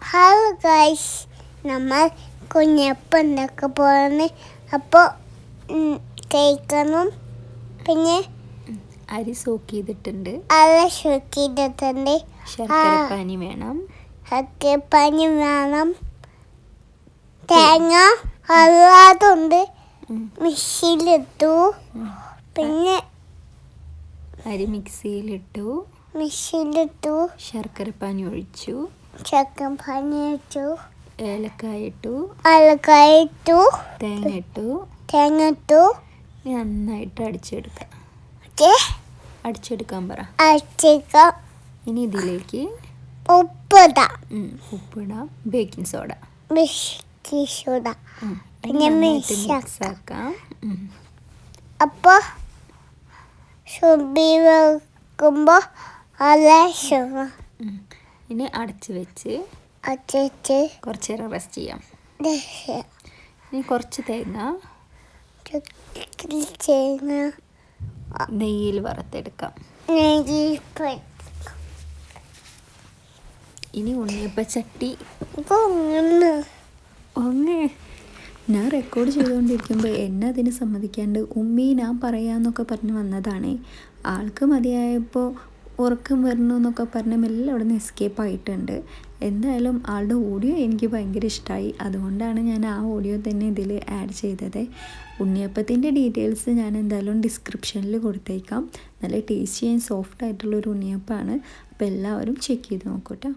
Hello guys, നമ്മൾ കുഞ്ഞപ്പം ഉണ്ടാക്കാൻ പോകുന്നത്. അപ്പോൾ കഴിക്കണം. പിന്നെ അരി സോക്ക് ചെയ്തിട്ടുണ്ട്, ശർക്കരപ്പാനി വേണം, തേങ്ങ അല്ലാതുണ്ട്. മിക്സിയിലിട്ടു. പിന്നെ അരി മിക്സിയിലിട്ടു, ശർക്കരപ്പാനി ഒഴിച്ചു, ഏലക്കായ ഇട്ടു, തേങ്ങ ഇട്ടു. നന്നായിട്ട് അടിച്ചെടുക്കാൻ പറ. ഇനി ഇതിലേക്ക് ഉപ്പിടാം, ബേക്കിംഗ് സോഡ, പിന്നെ മിക്സ് ആക്കാം. അപ്പോൾ വെക്കുമ്പോൾ ഇനി അടച്ച് വെച്ച് കുറച്ച് നേരം റെസ്റ്റ് ചെയ്യാം. ഇനി കുറച്ച് തേങ്ങ നെയ്യിൽ വറുത്തെടുക്കാം. ഇനി ഉണ്ണിയപ്പച്ചട്ടി ഞാൻ റെക്കോർഡ് ചെയ്തുകൊണ്ടിരിക്കുമ്പോൾ എന്നെ അതിന് സമ്മതിക്കാണ്ട് ഉമ്മി ഞാൻ പറയാമെന്നൊക്കെ പറഞ്ഞ് വന്നതാണേ. ആൾക്ക് മതിയായപ്പോൾ ഉറക്കം വരണു എന്നൊക്കെ പറഞ്ഞ് മെല്ലെ അവിടെ നിന്ന് എസ്കേപ്പ് ആയിട്ടുണ്ട്. എന്തായാലും ആളുടെ ഓഡിയോ എനിക്ക് ഭയങ്കര ഇഷ്ടമായി. അതുകൊണ്ടാണ് ഞാൻ ആ ഓഡിയോ തന്നെ ഇതിൽ ആഡ് ചെയ്തത്. ഉണ്ണിയപ്പത്തിൻ്റെ ഡീറ്റെയിൽസ് ഞാൻ എന്തായാലും ഡിസ്ക്രിപ്ഷനിൽ കൊടുത്തേക്കാം. നല്ല ടേസ്റ്റി ആൻഡ് സോഫ്റ്റ് ആയിട്ടുള്ളൊരു ഉണ്ണിയപ്പമാണ്. അപ്പോൾ എല്ലാവരും ചെക്ക് ചെയ്ത് നോക്കൂ കേട്ടോ.